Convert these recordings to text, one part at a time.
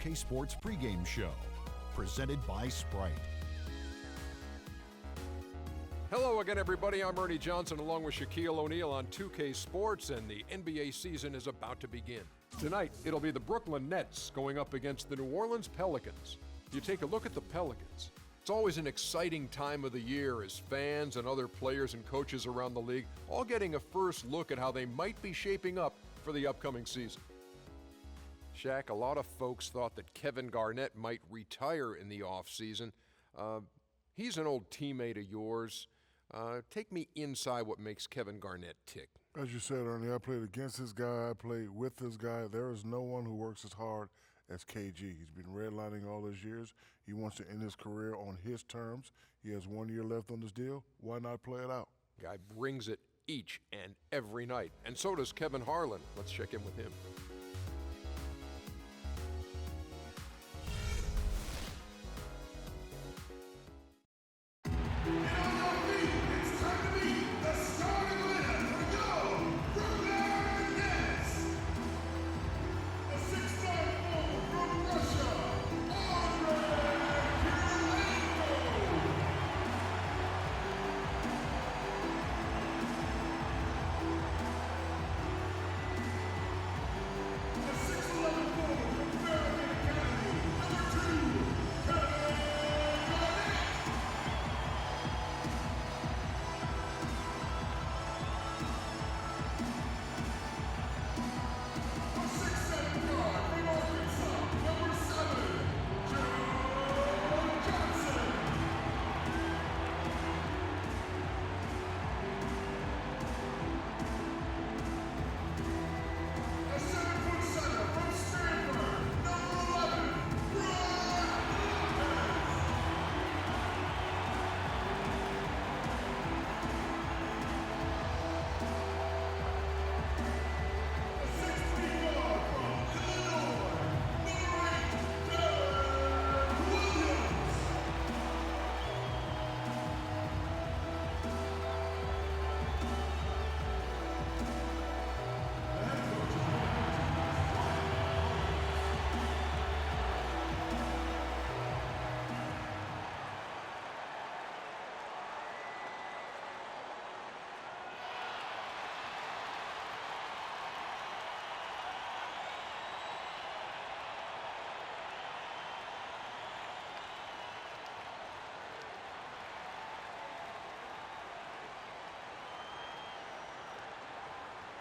2K Sports pregame show, presented by Sprite. Hello again, everybody. I'm Ernie Johnson along with Shaquille O'Neal on 2K Sports, and the NBA season is about to begin. Tonight, it'll be the Brooklyn Nets going up against the New Orleans Pelicans. You take a look at the Pelicans. It's always an exciting time of the year as fans and other players and coaches around the league all getting a first look at how they might be shaping up for the upcoming season. Shaq, a lot of folks thought that Kevin Garnett might retire in the offseason. He's an old teammate of yours. Take me inside what makes Kevin Garnett tick. As you said, Ernie, I played against this guy. I played with this guy. There is no one who works as hard as KG. He's been redlining all those years. He wants to end his career on his terms. He has 1 year left on this deal. Why not play it out? Guy brings it each and every night. And so does Kevin Harlan. Let's check in with him.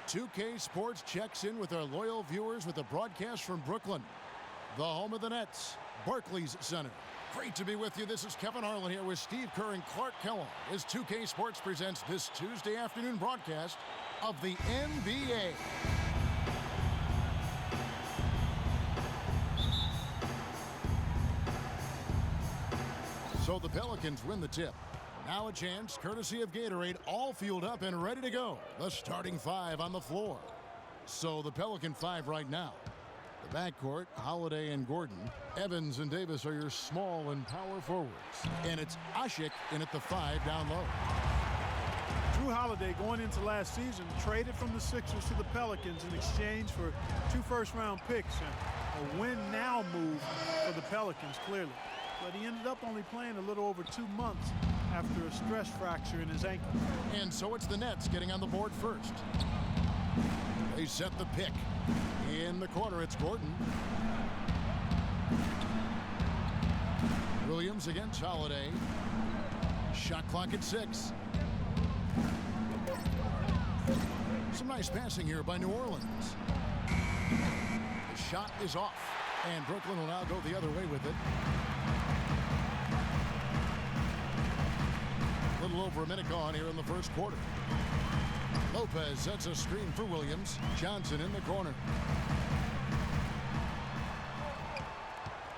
.2K Sports checks in with our loyal viewers with a broadcast from Brooklyn, the home of the Nets, Barclays Center. Great to be with you. This is Kevin Harlan here with Steve Kerr and Clark Kellogg as 2K Sports presents this Tuesday afternoon broadcast of the NBA. So the Pelicans win the tip. Now a chance, courtesy of Gatorade, all fueled up and ready to go. The starting five on the floor. So the Pelican five right now. The backcourt, Holiday and Gordon. Evans and Davis are your small and power forwards. And it's Ashik in at the five down low. Drew Holiday, going into last season, traded from the Sixers to the Pelicans in exchange for 2 first-round picks and a win-now move for the Pelicans, clearly. But he ended up only playing a little over 2 months after a stress fracture in his ankle. And so it's the Nets getting on the board first. They set the pick. In the corner, it's Gordon. Williams against Holiday. Shot clock at 6. Some nice passing here by New Orleans. The shot is off, and Brooklyn will now go the other way with it. A little over a minute gone here in the first quarter. Lopez sets a screen for Williams. Johnson in the corner.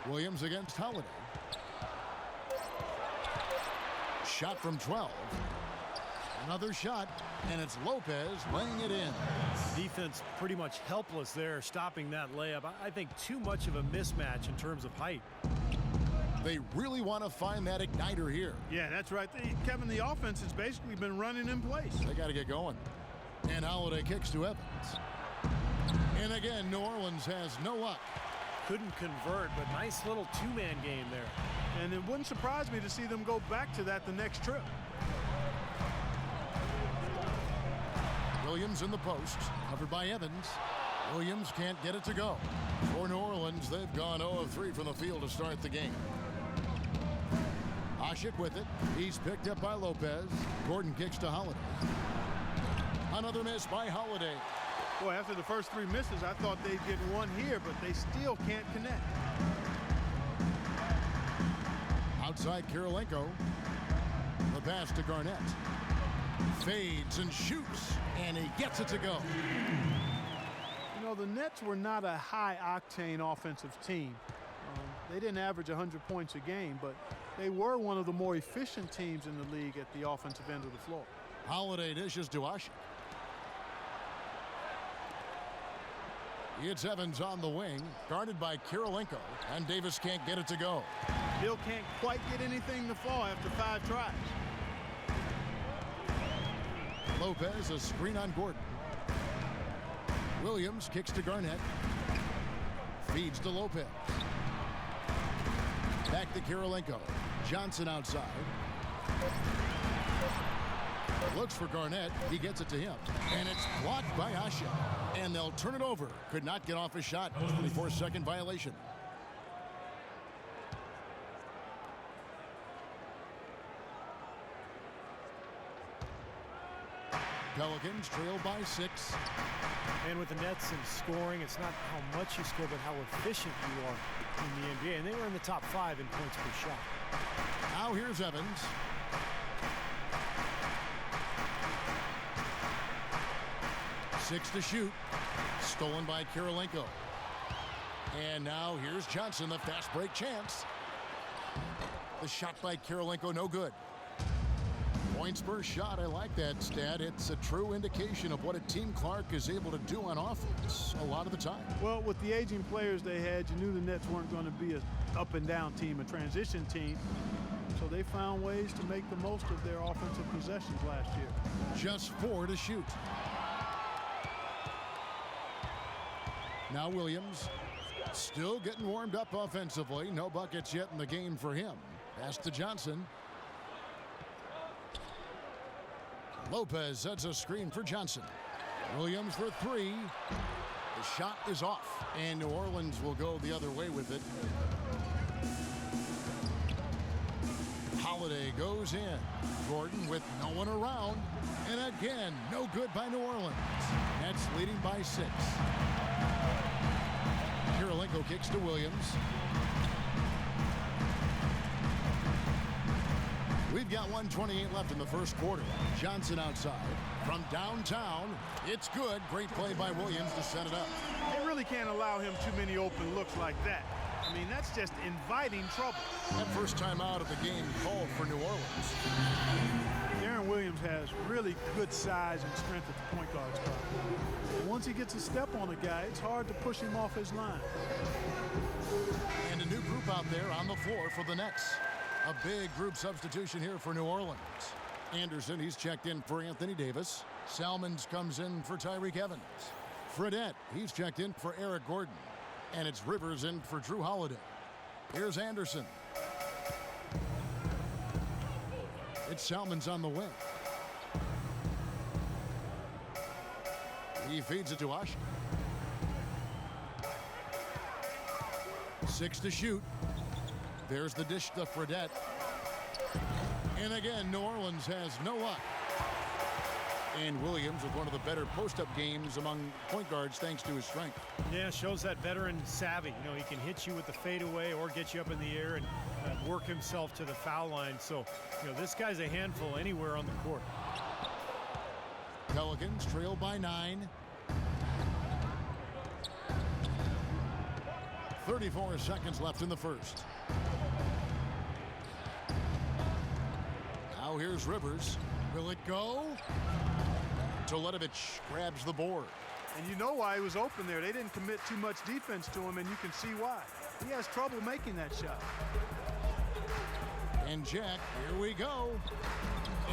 Williams against Holiday. Shot from 12. Another shot, and it's Lopez laying it in. Defense pretty much helpless there, stopping that layup. I think too much of a mismatch in terms of height. They really want to find that igniter here. Yeah, that's right. Kevin, the offense has basically been running in place. They got to get going. And Holiday kicks to Evans. And again, New Orleans has no luck. couldn't convert, but nice little two-man game there. And it wouldn't surprise me to see them go back to that the next trip. Williams in the post, covered by Evans. Williams can't get it to go. For New Orleans, they've gone 0 of 3 from the field to start the game. Ashik with it. He's picked up by Lopez. Gordon kicks to Holiday. Another miss by Holiday. Boy, after the first 3 misses, I thought they'd get one here, but they still can't connect. Outside Kirilenko. The pass to Garnett. Fades and shoots, and he gets it to go. You know, the Nets were not a high-octane offensive team. They didn't average 100 points a game, but they were one of the more efficient teams in the league at the offensive end of the floor. Holiday dishes to Ashik. It's Evans on the wing, guarded by Kirilenko, and Davis can't get it to go. Bill can't quite get anything to fall after 5 tries. Lopez, a screen on Gordon. Williams kicks to Garnett. Feeds to Lopez. Back to Kirilenko. Johnson outside. Looks for Garnett. He gets it to him. And it's blocked by Ashik. And they'll turn it over. Could not get off a shot. 24-second violation. Pelicans trail by 6. And with the Nets and scoring, it's not how much you score, but how efficient you are in the NBA. And they were in the top 5 in points per shot. Now here's Evans. Six to shoot. Stolen by Kirilenko. And now here's Johnson, the fast break chance. The shot by Kirilenko, no good. Points per shot, I like that stat. It's a true indication of what a team Clark is able to do on offense a lot of the time. Well, with the aging players they had, you knew the Nets weren't going to be an up-and-down team, a transition team. So they found ways to make the most of their offensive possessions last year. Just 4 to shoot. Now Williams still getting warmed up offensively. No buckets yet in the game for him. Pass to Johnson. Lopez sets a screen for Johnson. Williams for 3. The shot is off, and New Orleans will go the other way with it. Holiday goes in. Gordon with no one around. And again, no good by New Orleans. Nets leading by 6. Kirilenko kicks to Williams. We've got 1:28 left in the first quarter. Johnson outside. From downtown, it's good. Great play by Williams to set it up. They really can't allow him too many open looks like that. I mean, that's just inviting trouble. That first time out of the game called for New Orleans. Deron Williams has really good size and strength at the point guard spot. And once he gets a step on a guy, it's hard to push him off his line. And a new group out there on the floor for the Nets. A big group substitution here for New Orleans. Anderson, he's checked in for Anthony Davis. Salmons comes in for Tyreke Evans. Fredette, he's checked in for Eric Gordon. And it's Rivers in for Drew Holiday. Here's Anderson. It's Salmons on the wing. He feeds it to Ashik. 6 to shoot. There's the dish to Fredette. And again, New Orleans has no luck. And Williams with one of the better post-up games among point guards thanks to his strength. Yeah, shows that veteran savvy. You know, he can hit you with the fadeaway or get you up in the air and work himself to the foul line. So, you know, this guy's a handful anywhere on the court. Pelicans trail by 9. 34 seconds left in the first. Now here's Rivers. Will it go? Toledovich grabs the board. And you know why he was open there. They didn't commit too much defense to him, and you can see why. He has trouble making that shot. And Jack, here we go.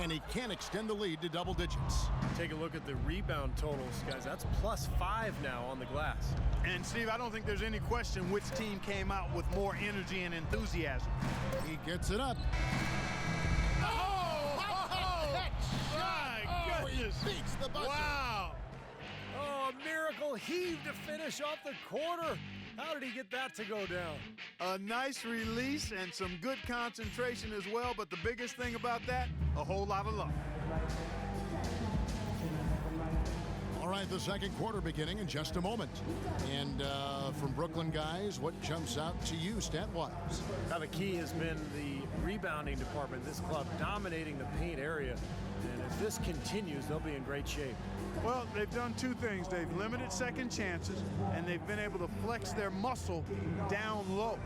And he can't extend the lead to double digits. Take a look at the rebound totals, guys. That's +5 now on the glass. And Steve, I don't think there's any question which team came out with more energy and enthusiasm. He gets it up. My goodness. He beats the buzzer. Wow. Oh, a miracle heave to finish off the quarter. How did he get that to go down? A nice release and some good concentration as well, but the biggest thing about that, a whole lot of luck. All right, the second quarter beginning in just a moment. And from Brooklyn, guys, what jumps out to you stat-wise? Now, the key has been the rebounding department. This club dominating the paint area. And if this continues, they'll be in great shape. Well, they've done two things. They've limited second chances, and they've been able to flex their muscle down low.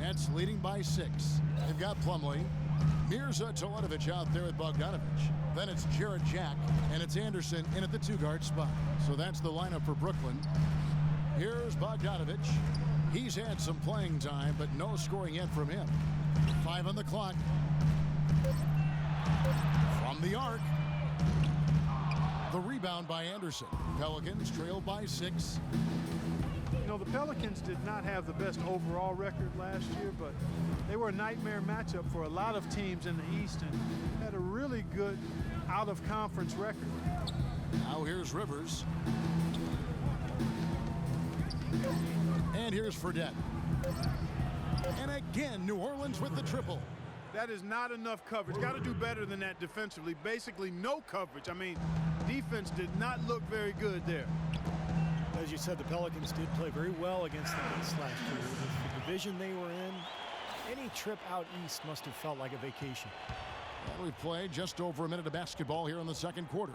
Nets leading by 6. They've got Plumlee, Mirza Teletovic out there with Bogdanovic. Then it's Jarrett Jack, and it's Anderson in at the 2-guard spot. So that's the lineup for Brooklyn. Here's Bogdanovic. He's had some playing time, but no scoring yet from him. 5 on the clock. From the arc. The rebound by Anderson. Pelicans trailed by 6. You know, the Pelicans did not have the best overall record last year, but they were a nightmare matchup for a lot of teams in the East and had a really good out-of-conference record. Now here's Rivers. And here's Fredette. And again, New Orleans with the triple. That is not enough coverage. Got to do better than that defensively. Basically, no coverage. I mean, defense did not look very good there. As you said, the Pelicans did play very well against the Knicks last year. With the division they were in, any trip out east must have felt like a vacation. Well, we've played just over a minute of basketball here in the second quarter.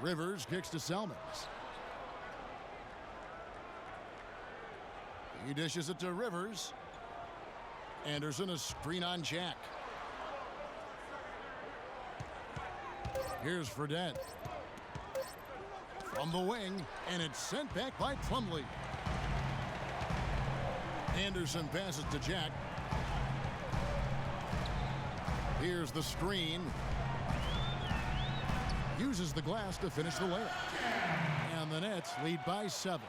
Rivers kicks to Selmans. He dishes it to Rivers. Anderson, a screen on Jack. Here's Fredette. From the wing, and it's sent back by Plumlee. Anderson passes to Jack. Here's the screen. Uses the glass to finish the layup. And the Nets lead by 7.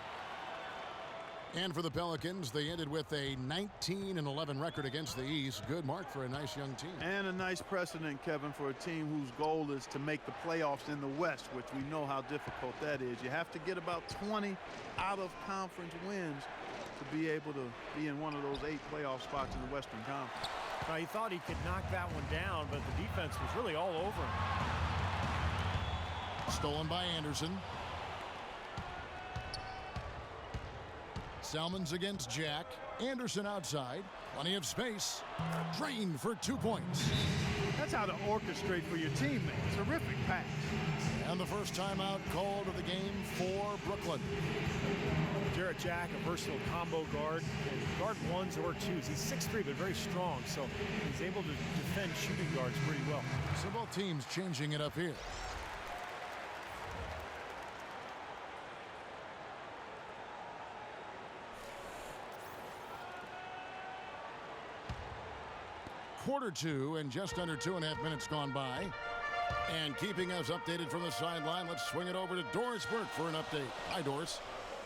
And for the Pelicans, they ended with a 19-11 record against the East. Good mark for a nice young team. And a nice precedent, Kevin, for a team whose goal is to make the playoffs in the West, which we know how difficult that is. You have to get about 20 out-of-conference wins to be able to be in one of those 8 playoff spots in the Western Conference. Now, he thought he could knock that one down, but the defense was really all over him. Stolen by Anderson. Selmans against Jack. Anderson outside. Plenty of space. Drained for 2 points. That's how to orchestrate for your teammates. Terrific pass. And the first timeout called of the game for Brooklyn. Jarrett Jack, a versatile combo guard. Guard 1s or 2s. He's 6'3", but very strong, so he's able to defend shooting guards pretty well. So both teams changing it up here. Quarter 2 and just under 2.5 minutes gone by. And keeping us updated from the sideline, let's swing it over to Doris Burke for an update. Hi, Doris.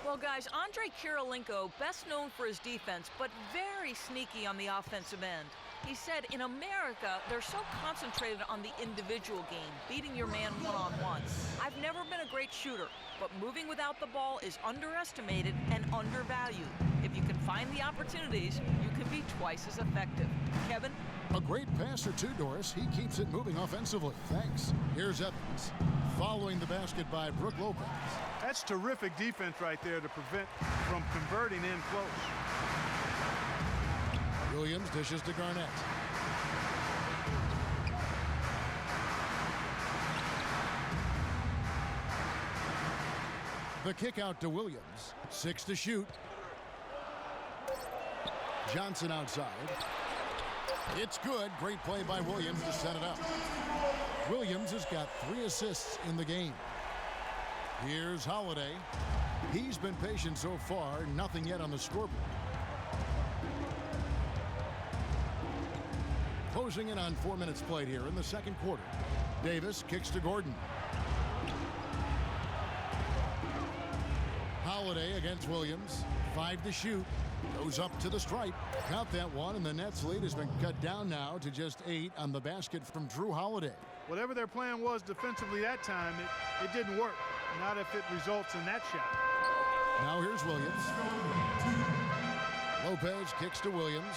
Well, guys, Andre Kirilenko, best known for his defense, but very sneaky on the offensive end. He said, in America, they're so concentrated on the individual game, beating your man one-on-one. I've never been a great shooter, but moving without the ball is underestimated and undervalued. If you can find the opportunities, you can be twice as effective. Kevin? A great passer too, Doris. He keeps it moving offensively. Thanks. Here's Evans. Following the basket by Brook Lopez. That's terrific defense right there to prevent from converting in close. Williams dishes to Garnett. The kick out to Williams. 6 to shoot. Johnson outside. It's good. Great play by Williams to set it up. Williams has got 3 assists in the game. Here's Holiday. He's been patient so far. Nothing yet on the scoreboard. Closing in on 4 minutes played here in the second quarter. Davis kicks to Gordon. Holiday against Williams. 5 to shoot. Goes up to the stripe. Count that one, and the Nets' lead has been cut down now to just 8 on the basket from Drew Holiday. Whatever their plan was defensively that time, it didn't work. Not if it results in that shot. Now here's Williams. Lopez kicks to Williams.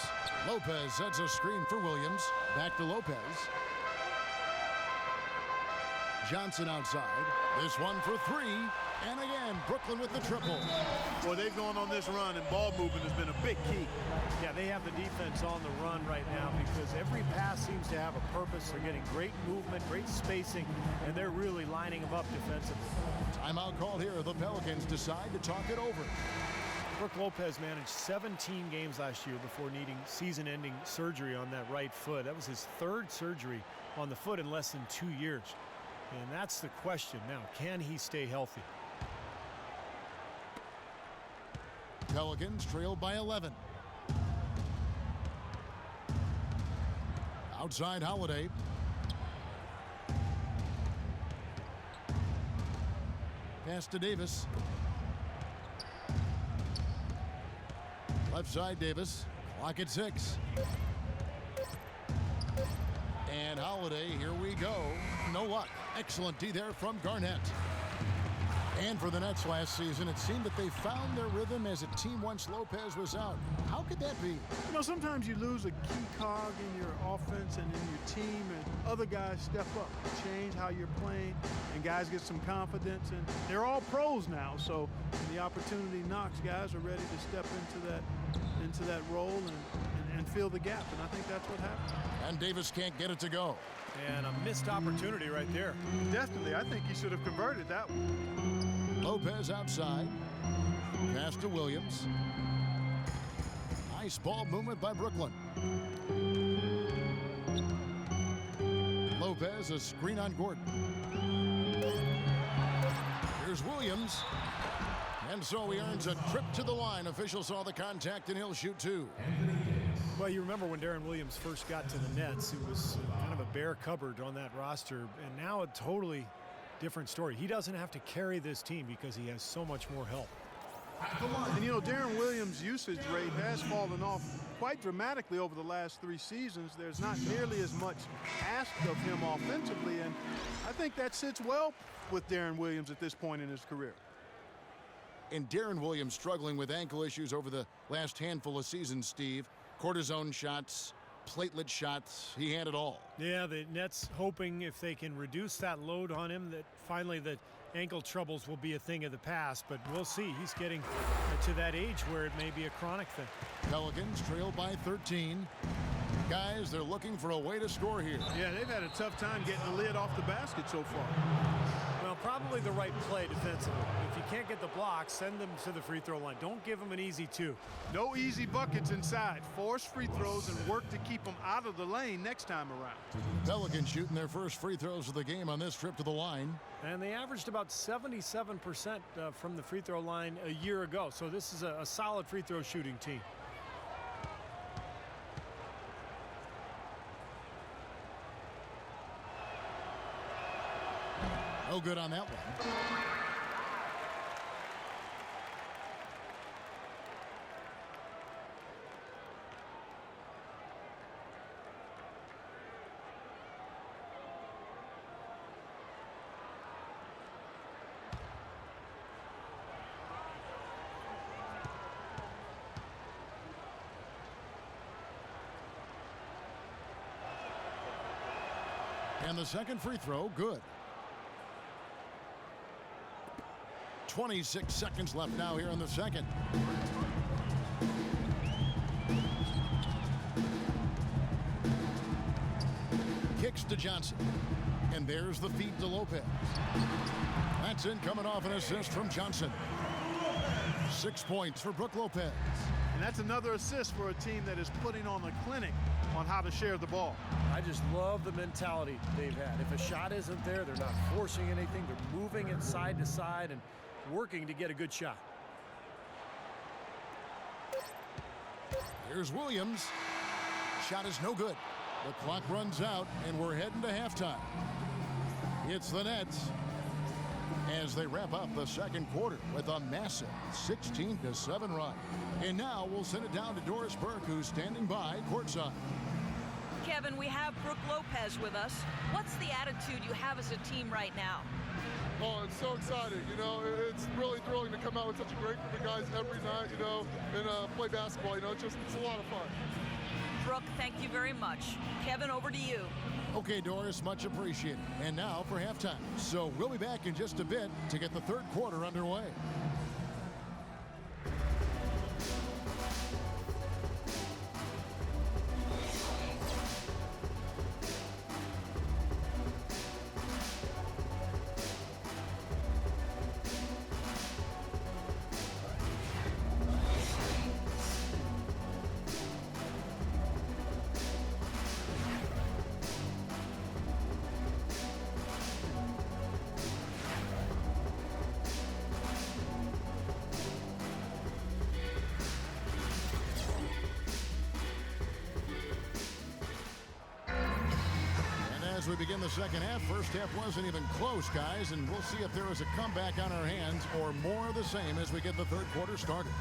Lopez sets a screen for Williams. Back to Lopez. Johnson outside. This one for 3. And again, Brooklyn with the triple. Well, they've gone on this run, and ball movement has been a big key. Yeah, they have the defense on the run right now because every pass seems to have a purpose. They're getting great movement, great spacing, and they're really lining them up defensively. Timeout called here. The Pelicans decide to talk it over. Brook Lopez managed 17 games last year before needing season-ending surgery on that right foot. That was his 3rd surgery on the foot in less than 2 years. And that's the question now. Can he stay healthy? Pelicans trailed by 11. Outside Holiday. Pass to Davis. Left side Davis. Clock at 6. And Holiday, here we go. No luck. Excellent D there from Garnett. And for the Nets last season, it seemed that they found their rhythm as a team once Lopez was out. How could that be? You know, sometimes you lose a key cog in your offense and in your team, and other guys step up, change how you're playing, and guys get some confidence. And they're all pros now, so when the opportunity knocks, guys are ready to step into that role and fill the gap. And I think that's what happened. And Davis can't get it to go. And a missed opportunity right there. Definitely. I think he should have converted that one. Lopez outside. Pass to Williams. Nice ball movement by Brooklyn. Lopez, a screen on Gordon. Here's Williams. And so he earns a trip to the line. Officials saw the contact, and he'll shoot 2. Well, you remember when Darren Williams first got to the Nets, it was kind of a bare cupboard on that roster, and now a totally different story. He doesn't have to carry this team because he has so much more help. And you know, Darren Williams' usage rate has fallen off quite dramatically over the last 3 seasons. There's not nearly as much asked of him offensively, and I think that sits well with Darren Williams at this point in his career. And Darren Williams struggling with ankle issues over the last handful of seasons, Steve. Cortisone shots, platelet shots, he had it all. Yeah, the Nets hoping if they can reduce that load on him that finally the ankle troubles will be a thing of the past, but we'll see. He's getting to that age where it may be a chronic thing. Pelicans trail by 13. Guys, they're looking for a way to score here. Yeah, they've had a tough time getting the lid off the basket so far. Well, probably the right play defensively. If you can't get the block, send them to the free throw line. Don't give them an easy 2. No easy buckets inside. Force free throws and work to keep them out of the lane next time around. Pelicans shooting their first free throws of the game on this trip to the line. And they averaged about 77% from the free throw line a year ago. So this is a solid free throw shooting team. No good on that one. And the second free throw, good. 26 seconds left now here in the second. Kicks to Johnson. And there's the feed to Lopez. That's in, coming off an assist from Johnson. 6 points for Brook Lopez. And that's another assist for a team that is putting on a clinic on how to share the ball. I just love the mentality they've had. If a shot isn't there, they're not forcing anything. They're moving it side to side and working to get a good shot. Here's Williams. Shot is no good. The clock runs out, and we're heading to halftime. It's the Nets as they wrap up the second quarter with a massive 16-7 run. And now we'll send it down to Doris Burke, who's standing by courtside. Kevin, we have Brook Lopez with us. What's the attitude you have as a team right now? Oh, it's so exciting. You know, it's really thrilling to come out with such a great group of guys every night, you know, and play basketball. You know, it's a lot of fun. Brooke, thank you very much. Kevin, over to you. Okay, Doris, much appreciated. And now for halftime. So we'll be back in just a bit to get the third quarter underway. As we begin the second half, first half wasn't even close, guys, and we'll see if there is a comeback on our hands or more of the same as we get the third quarter started.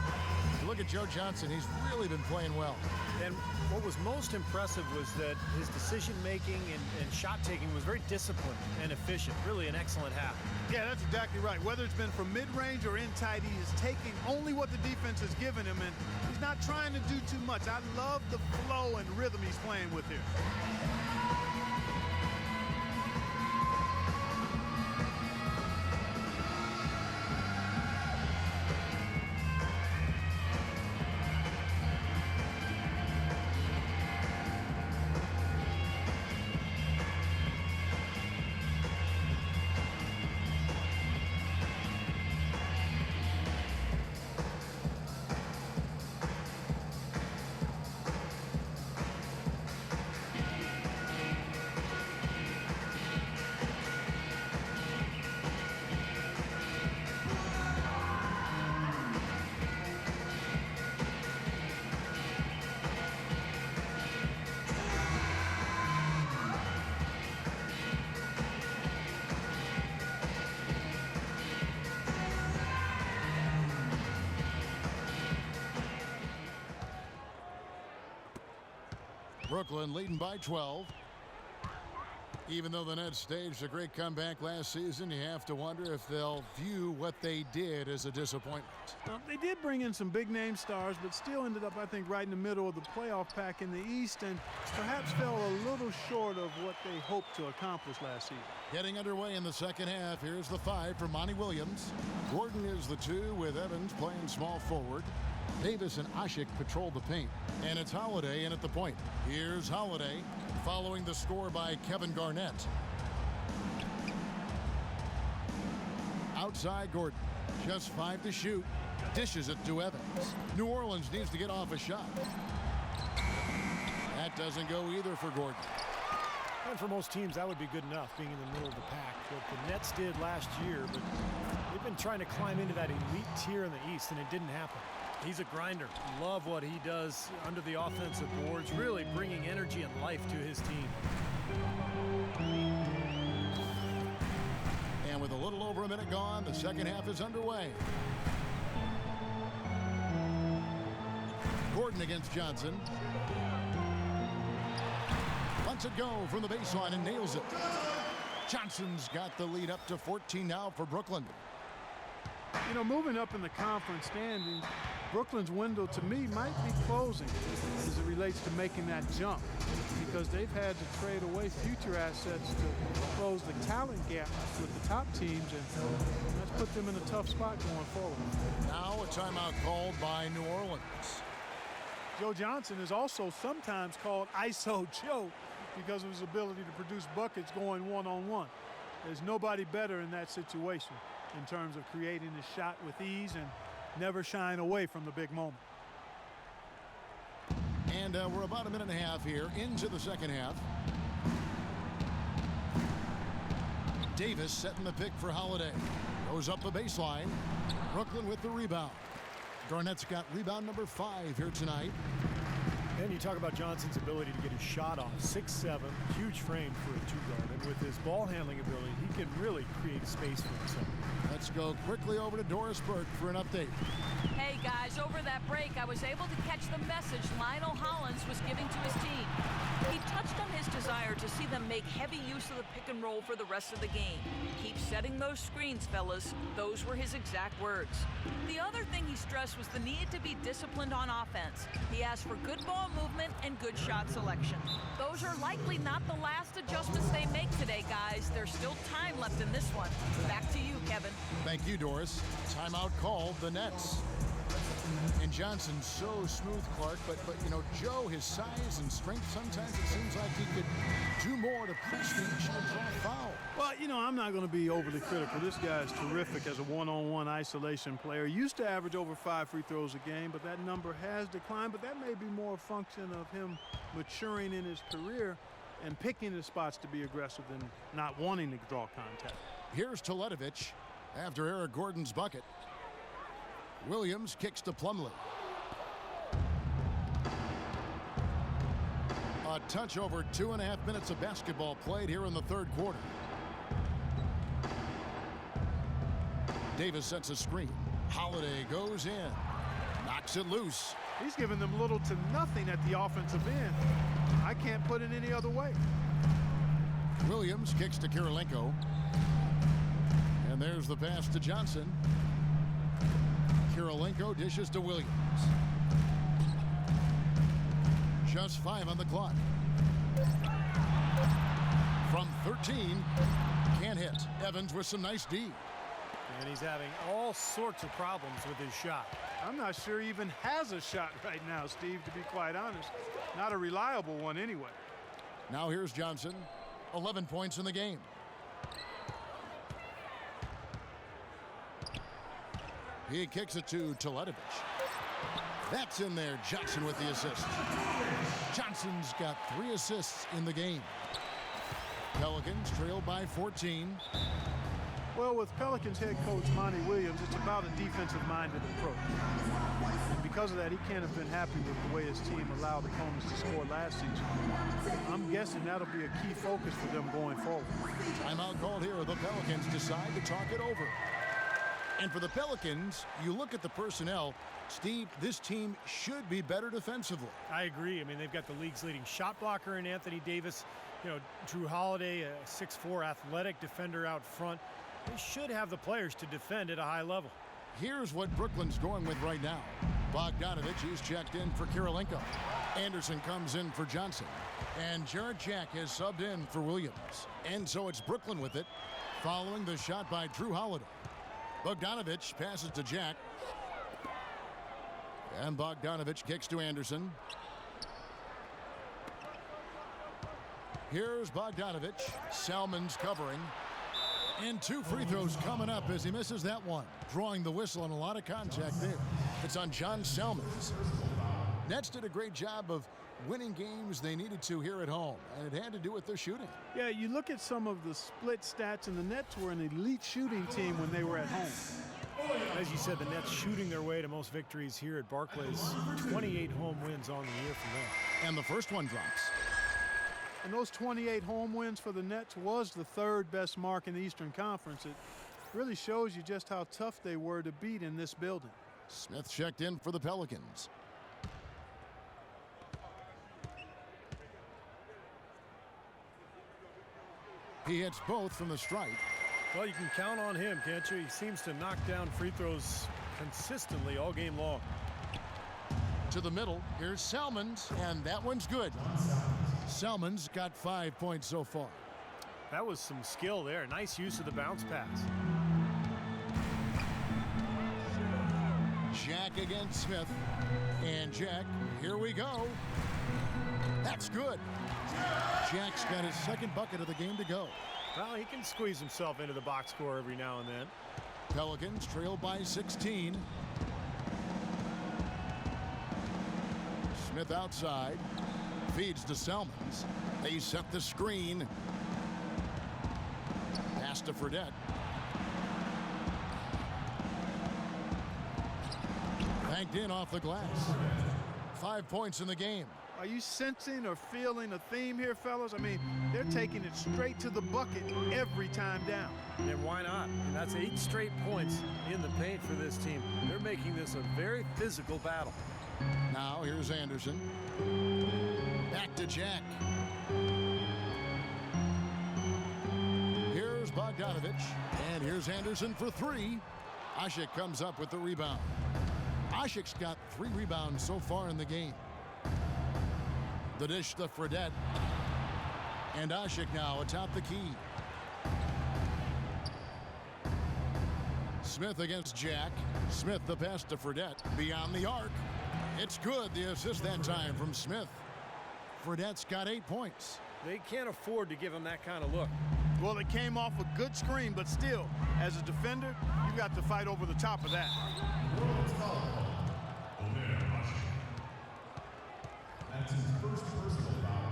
Look at Joe Johnson. He's really been playing well. And what was most impressive was that his decision-making and shot-taking was very disciplined and efficient. Really an excellent half. Yeah, that's exactly right. Whether it's been from mid-range or in tight, he is taking only what the defense has given him, and he's not trying to do too much. I love the flow and rhythm he's playing with here. Brooklyn leading by 12. Even though the Nets staged a great comeback last season, you have to wonder if they'll view what they did as a disappointment. They did bring in some big-name stars, but still ended up, I think, right in the middle of the playoff pack in the East, and perhaps fell a little short of what they hoped to accomplish last season. Getting underway in the second half, here's the 5 for Monty Williams. Gordon is the 2 with Evans playing small forward. Davis and Ashik patrol the paint. And it's Holiday in at the point. Here's Holiday following the score by Kevin Garnett. Outside Gordon. Just 5 to shoot. Dishes it to Evans. New Orleans needs to get off a shot. That doesn't go either for Gordon. And for most teams, that would be good enough, being in the middle of the pack. What the Nets did last year, but they've been trying to climb into that elite tier in the East, and it didn't happen. He's a grinder. Love what he does under the offensive boards, really bringing energy and life to his team. And with a little over a minute gone, the second half is underway. Gordon against Johnson. Lets it go from the baseline and nails it. Johnson's got the lead up to 14 now for Brooklyn. You know, moving up in the conference standings, Brooklyn's window, to me, might be closing as it relates to making that jump, because they've had to trade away future assets to close the talent gap with the top teams, and that's put them in a tough spot going forward. Now a timeout called by New Orleans. Joe Johnson is also sometimes called ISO Joe because of his ability to produce buckets going one-on-one. There's nobody better in that situation in terms of creating a shot with ease and never shying away from the big moment. And we're about a minute and a half here into the second half. Davis setting the pick for Holiday. Goes up the baseline. Brooklyn with the rebound. Garnett's got rebound number 5 here tonight. And you talk about Johnson's ability to get his shot off. 6'7", huge frame for a 2-guard. And with his ball handling ability, he can really create space for himself. Let's go quickly over to Doris Burke for an update. Hey guys, over that break, I was able to catch the message Lionel Hollins was giving to his team. He touched on his desire to see them make heavy use of the pick and roll for the rest of the game. Keep setting those screens, fellas. Those were his exact words. The other thing he stressed was the need to be disciplined on offense. He asked for good ball movement and good shot selection. Those are likely not the last adjustments they make today, guys. There's still time left in this one. Back to you, Kevin. Thank you, Doris. Timeout called the Nets. And Johnson's so smooth, Clark, but you know, Joe, his size and strength, sometimes it seems like he could do more to press the issue and draw a foul. Well, you know, I'm not going to be overly critical. This guy is terrific as a one-on-one isolation player. Used to average over 5 free throws a game, but that number has declined. But that may be more a function of him maturing in his career and picking his spots to be aggressive than not wanting to draw contact. Here's Teletovic after Eric Gordon's bucket. Williams kicks to Plumlee. A touch over 2.5 minutes of basketball played here in the third quarter. Davis sets a screen. Holiday goes in. Knocks it loose. He's given them little to nothing at the offensive end. I can't put it any other way. Williams kicks to Kirilenko. And there's the pass to Johnson. Kirilenko dishes to Williams. Just 5 on the clock. From 13, can't hit. Evans with some nice D. And he's having all sorts of problems with his shot. I'm not sure he even has a shot right now, Steve, to be quite honest. Not a reliable one anyway. Now here's Johnson. 11 points in the game. He kicks it to Teletovic. That's in there. Johnson with the assist. Johnson's got 3 assists in the game. Pelicans trail by 14. Well, with Pelicans head coach Monty Williams, it's about a defensive-minded approach. And because of that, he can't have been happy with the way his team allowed opponents to score last season. I'm guessing that'll be a key focus for them going forward. Timeout called here. The Pelicans decide to talk it over. And for the Pelicans, you look at the personnel, Steve, this team should be better defensively. I agree. I mean, they've got the league's leading shot blocker in Anthony Davis. You know, Drew Holiday, a 6'4" athletic defender out front. They should have the players to defend at a high level. Here's what Brooklyn's going with right now. Bogdanovich is checked in for Kirilenko. Anderson comes in for Johnson. And Jarrett Jack has subbed in for Williams. And so it's Brooklyn with it, following the shot by Drew Holiday. Bogdanovich passes to Jack. And Bogdanovich kicks to Anderson. Here's Bogdanovich. Salmon's covering. And 2 free throws coming up as he misses that one. Drawing the whistle and a lot of contact there. It's on John Salmons. Nets did a great job of winning games they needed to here at home, and it had to do with their shooting. Yeah, you look at some of the split stats, and the Nets were an elite shooting team when they were at home. As you said, the Nets shooting their way to most victories here at Barclays. 28 home wins on the year from them. And the first one drops. And those 28 home wins for the Nets was the 3rd best mark in the Eastern Conference. It really shows you just how tough they were to beat in this building. Smith checked in for the Pelicans. He hits both from the stripe. Well, you can count on him, can't you? He seems to knock down free throws consistently all game long. To the middle. Here's Salmons, and that one's good. Salmons got 5 points so far. That was some skill there. Nice use of the bounce pass. Jack against Smith. And Jack, here we go. That's good. Jack's got his second bucket of the game to go. Well, he can squeeze himself into the box score every now and then. Pelicans trail by 16. Smith outside. Feeds to Salmons. They set the screen. Pass to Fredette. Banked in off the glass. 5 points in the game. Are you sensing or feeling a theme here, fellas? I mean, they're taking it straight to the bucket every time down. And why not? And that's 8 straight points in the paint for this team. They're making this a very physical battle. Now here's Anderson. Back to Jack. Here's Bogdanovich. And here's Anderson for 3. Ashik comes up with the rebound. Ashik's got 3 rebounds so far in the game. The dish to Fredette. And Ashik now atop the key. Smith against Jack. Smith the pass to Fredette. Beyond the arc. It's good. The assist that time from Smith. Fredette's got 8 points. They can't afford to give him that kind of look. Well, it came off a good screen, but still, as a defender, you got to fight over the top of that. That's his first personal foul.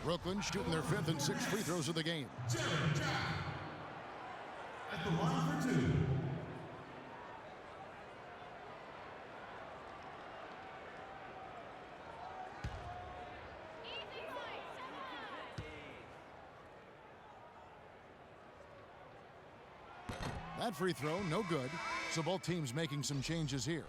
Brooklyn shooting their 5th and 6th free throws of the game. Jack at the line for 2. That free throw, no good. So both teams making some changes here.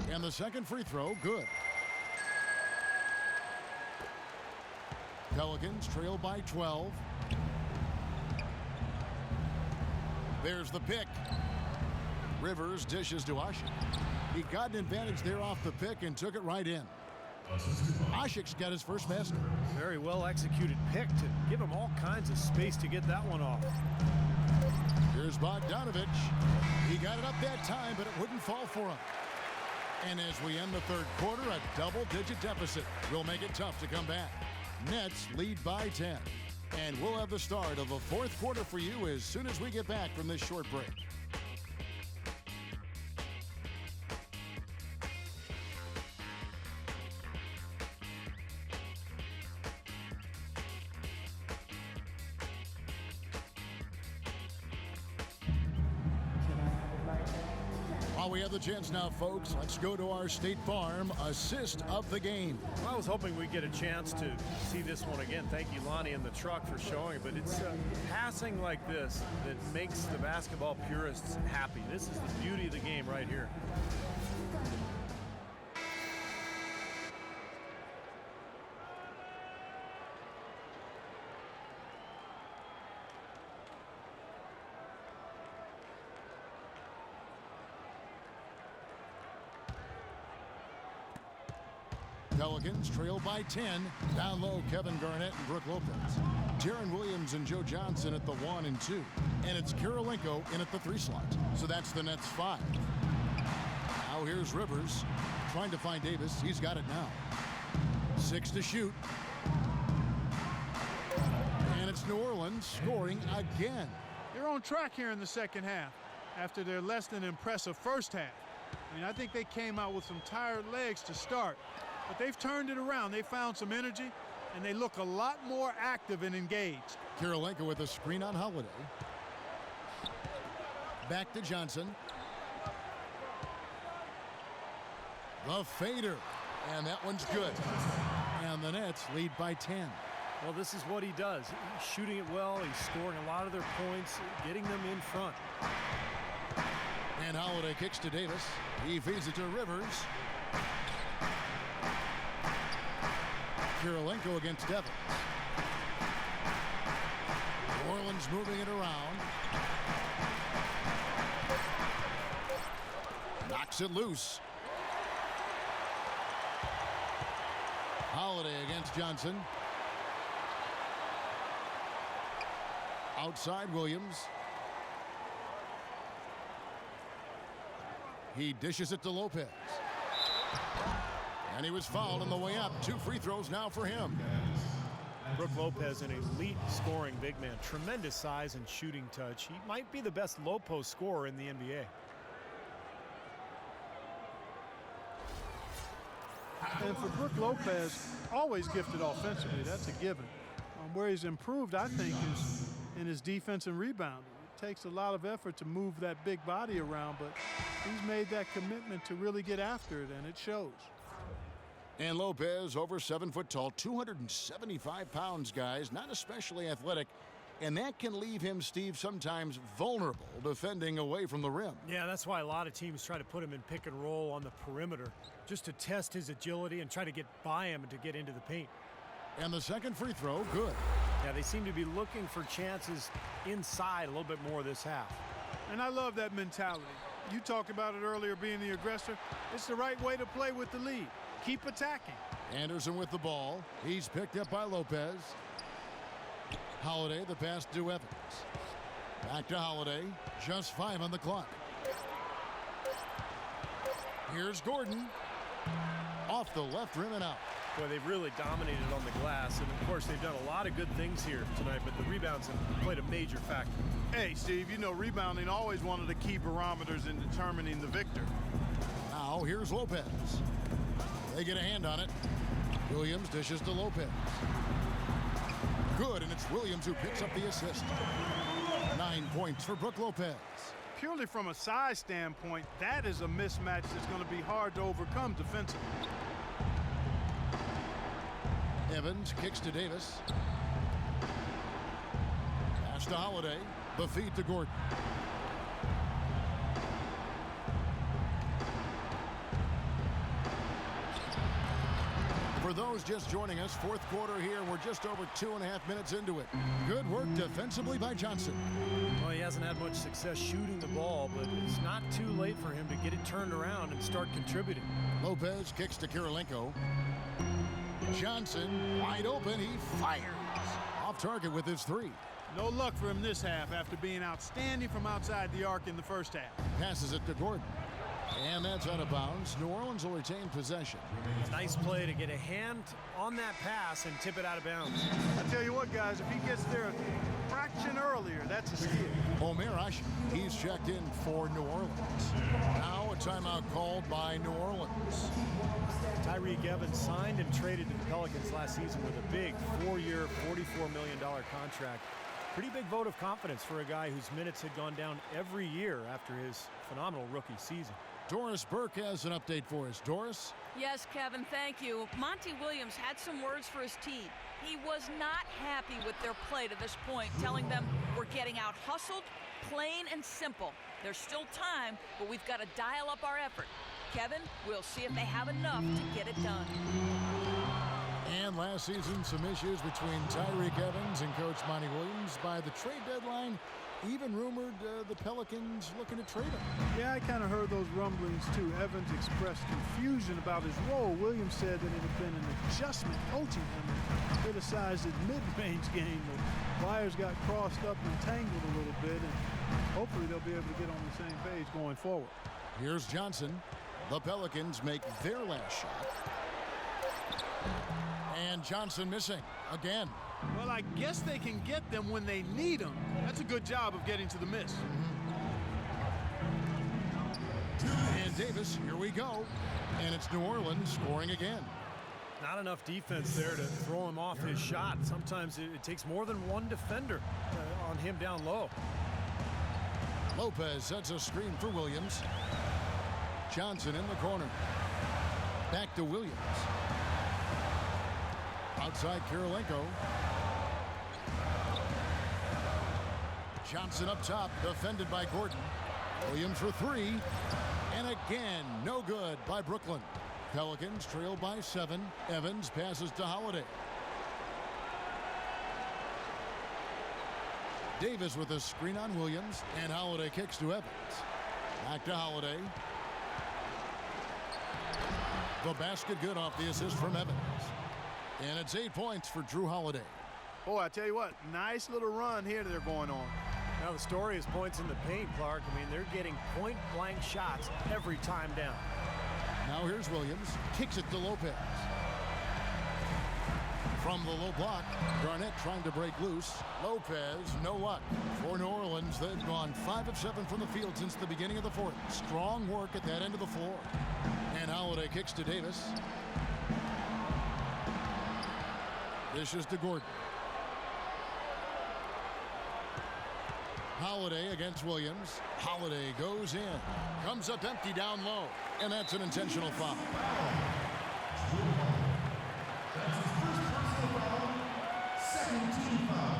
And the second free throw, good. Pelicans trail by 12. There's the pick. Rivers dishes to Ashik. He got an advantage there off the pick and took it right in. Ashik's got his first basket. Very well executed pick to give him all kinds of space to get that one off. Here's Bogdanovich. He got it up that time, but it wouldn't fall for him. And as we end the third quarter, a double-digit deficit will make it tough to come back. Nets lead by 10. And we'll have the start of the fourth quarter for you as soon as we get back from this short break. While we have the chance now, folks, let's go to our State Farm assist of the game. I was hoping we'd get a chance to see this one again. Thank you, Lonnie and the truck, for showing it. But it's passing like this that makes the basketball purists happy. This is the beauty of the game right here. Pelicans trail by 10. Down low, Kevin Durant and Brook Lopez. Jaron Williams and Joe Johnson at the 1 and 2. And it's Kirilenko in at the 3 slot. So that's the Nets 5. Now here's Rivers trying to find Davis. He's got it now. 6 to shoot. And it's New Orleans scoring again. They're on track here in the second half after their less than impressive first half. I mean, I think they came out with some tired legs to start, but they've turned it around. They found some energy, and they look a lot more active and engaged. Kirilenko with a screen on Holiday. Back to Johnson. The fader, and that one's good. And the Nets lead by 10. Well, this is what he does. He's shooting it well. He's scoring a lot of their points, getting them in front. And Holiday kicks to Davis. He feeds it to Rivers. Kirilenko against Evans. Orleans moving it around. Knocks it loose. Holiday against Johnson. Outside Williams. He dishes it to Lopez. And he was fouled on the way up. 2 free throws now for him. Brook Lopez, an elite scoring big man. Tremendous size and shooting touch. He might be the best low post scorer in the NBA. And for Brook Lopez, always gifted offensively. That's a given. Where he's improved, I think, is in his defense and rebounding. It takes a lot of effort to move that big body around, but he's made that commitment to really get after it, and it shows. And Lopez, over 7 foot tall, 275 pounds, guys, not especially athletic. And that can leave him, Steve, sometimes vulnerable defending away from the rim. Yeah, that's why a lot of teams try to put him in pick and roll on the perimeter, just to test his agility and try to get by him and to get into the paint. And the second free throw, good. Yeah, they seem to be looking for chances inside a little bit more this half. And I love that mentality. You talked about it earlier, being the aggressor. It's the right way to play with the lead. Keep attacking. Anderson with the ball. He's picked up by Lopez. Holiday, the pass to Evans. Back to Holiday. Just 5 on the clock. Here's Gordon. Off the left rim and out. Boy, they've really dominated on the glass, and of course they've done a lot of good things here tonight, but the rebounds have played a major factor. Hey, Steve, you know rebounding always one of the key barometers in determining the victor. Now here's Lopez. They get a hand on it. Williams dishes to Lopez. Good, and it's Williams who picks up the assist. 9 points for Brook Lopez. Purely from a size standpoint, that is a mismatch that's going to be hard to overcome defensively. Evans kicks to Davis. Pass to Holiday. The feed to Gordon. For those just joining us, fourth quarter here, we're just over 2.5 minutes into it. Good work defensively by Johnson. Well, he hasn't had much success shooting the ball, but it's not too late for him to get it turned around and start contributing. Lopez kicks to Kirilenko. Johnson wide open. He fires. Off target with his 3. No luck for him this half after being outstanding from outside the arc in the first half. Passes it to Gordon. And that's out of bounds. New Orleans will retain possession. Nice play to get a hand on that pass and tip it out of bounds. I tell you what, guys, if he gets there a fraction earlier, that's a steal. Omer, he's checked in for New Orleans. Now a timeout called by New Orleans. Tyreke Evans signed and traded to the Pelicans last season with a big 4-year, $44 million contract. Pretty big vote of confidence for a guy whose minutes had gone down every year after his phenomenal rookie season. Doris Burke has an update for us. Doris? Yes, Kevin, thank you. Monty Williams had some words for his team. He was not happy with their play to this point, telling them we're getting out hustled, plain and simple. There's still time, but we've got to dial up our effort. Kevin, we'll see if they have enough to get it done. And last season, some issues between Tyreke Evans and Coach Monty Williams. By the trade deadline, even rumored the Pelicans looking to trade him. Yeah, I kind of heard those rumblings too. Evans expressed confusion about his role. Williams said that it had been an adjustment coaching him and criticized his mid-range game. The wires got crossed up and tangled a little bit, and hopefully they'll be able to get on the same page going forward. Here's Johnson. The Pelicans make their last shot. And Johnson missing again. Well, I guess they can get them when they need them. That's a good job of getting to the miss. And Davis, here we go. And it's New Orleans scoring again. Not enough defense there to throw him off his shot. Sometimes it takes more than one defender on him down low. Lopez sets a screen for Williams. Johnson in the corner. Back to Williams. Outside Kirilenko. Johnson up top, defended by Gordon. Williams for three. And again, no good by Brooklyn. Pelicans trail by 7. Evans passes to Holiday. Davis with a screen on Williams, and Holiday kicks to Evans. Back to Holiday. The basket good off the assist from Evans. And it's 8 points for Drew Holiday. Boy, I tell you what, nice little run here they're going on. Now the story is points in the paint, Clark. I mean, they're getting point-blank shots every time down. Now here's Williams. Kicks it to Lopez. From the low block, Garnett trying to break loose. Lopez, no luck. For New Orleans, they've gone 5 of 7 from the field since the beginning of the fourth. Strong work at that end of the floor. And Holiday kicks to Davis. Dishes to Gordon. Holiday against Williams. Holiday goes in. Comes up empty down low. And that's an intentional foul. That's his first personal foul, second team foul.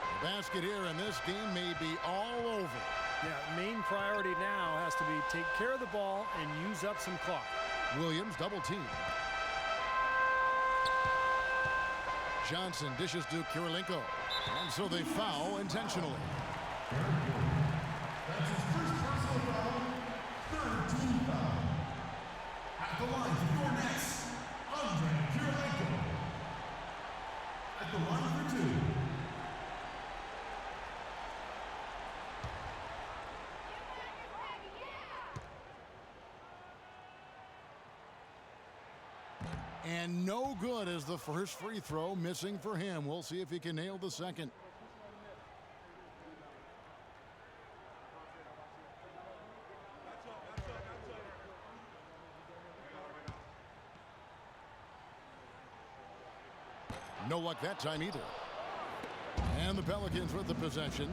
The basket here in this game may be all over. Yeah, main priority now has to be take care of the ball and use up some clock. Williams double team. Johnson dishes to Kirilenko. And so they foul intentionally. That's his first personal foul, third team foul. At the line for your next, Kirilenko. At the line for 2. And no good as the first free throw, missing for him. We'll see if he can nail the second. No luck that time either. And the Pelicans with the possession.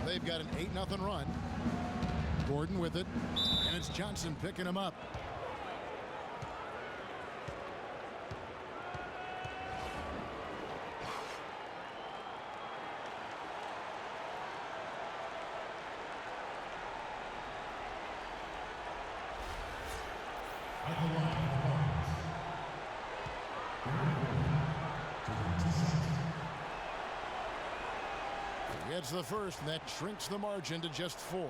They've got an 8-0 run. Gordon with it. And it's Johnson picking him up. At the line for Barnes. Gets the first, and that shrinks the margin to just 4.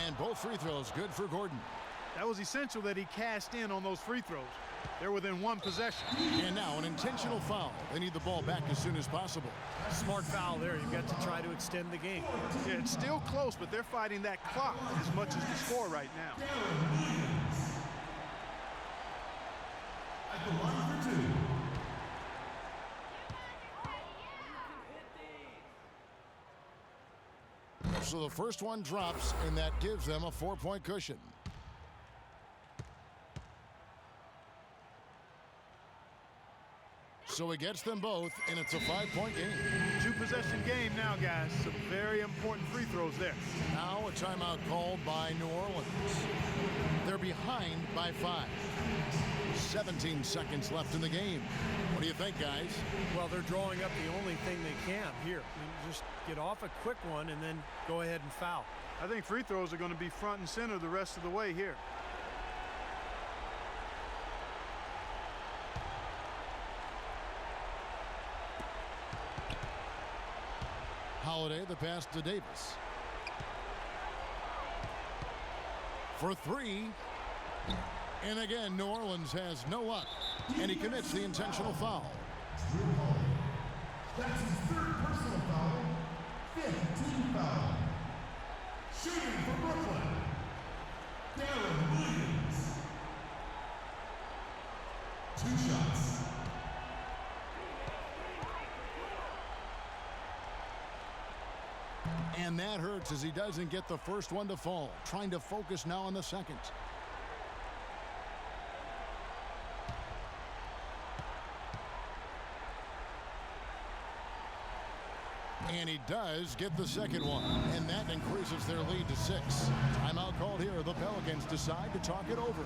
And both free throws good for Gordon. That was essential that he cashed in on those free throws. They're within 1 possession. And now an intentional foul. They need the ball back as soon as possible. Smart foul there. You've got to try to extend the game. Yeah, it's still close, but they're fighting that clock as much as the score right now. At the line for 2. So the first one drops, and that gives them a 4-point cushion. So he gets them both, and it's a 5-point game. 2-possession game now, guys. Some very important free throws there. Now a timeout called by New Orleans. They're behind by 5. 17 seconds left in the game. What do you think, guys? Well, they're drawing up the only thing they can here. I mean, just get off a quick one and then go ahead and foul. I think free throws are going to be front and center the rest of the way here. Holiday, the pass to Davis. For 3. And again, New Orleans has no luck. And he commits the intentional foul. Drew Holiday. That's his third personal foul, 5th team foul. Shooting for Brooklyn, Darren Williams. 2 shots. And that hurts as he doesn't get the first one to fall. Trying to focus now on the second. And he does get the second one. And that increases their lead to 6. Timeout called here. The Pelicans decide to talk it over.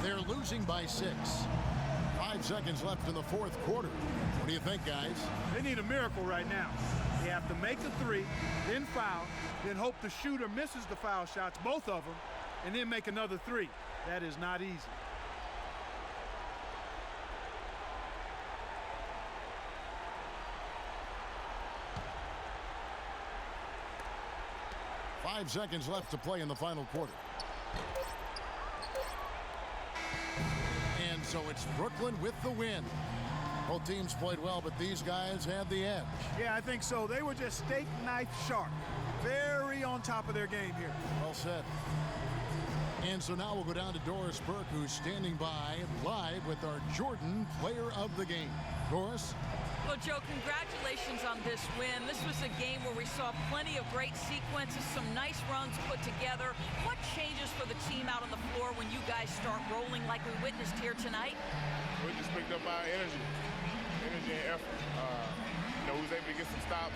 They're losing by 6. 5 seconds left in the fourth quarter. What do you think, guys? They need a miracle right now. They have to make the 3, then foul, then hope the shooter misses the foul shots, both of them, and then make another 3. That is not easy. Five seconds left to play in the final quarter. And so it's Brooklyn with the win. Both teams played well, but these guys had the edge. Yeah, I think so. They were just steak knife sharp. Very on top of their game here. Well said. And so now we'll go down to Doris Burke, who's standing by live with our Jordan Player of the Game. Doris? Well, Joe, congratulations on this win. This was a game where we saw plenty of great sequences, some nice runs put together. What changes for the team out on the floor when you guys start rolling like we witnessed here tonight? We just picked up our energy and effort. We was able to get some stops,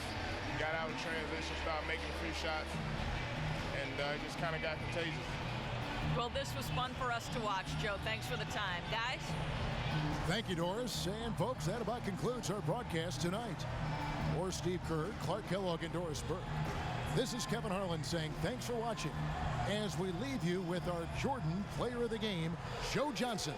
got out in transition, started making a few shots, and it just kind of got contagious. Well, this was fun for us to watch, Joe. Thanks for the time. Guys? Thank you, Doris. And, folks, that about concludes our broadcast tonight. For Steve Kerr, Clark Kellogg, and Doris Burke, this is Kevin Harlan saying thanks for watching as we leave you with our Jordan Player of the Game, Joe Johnson.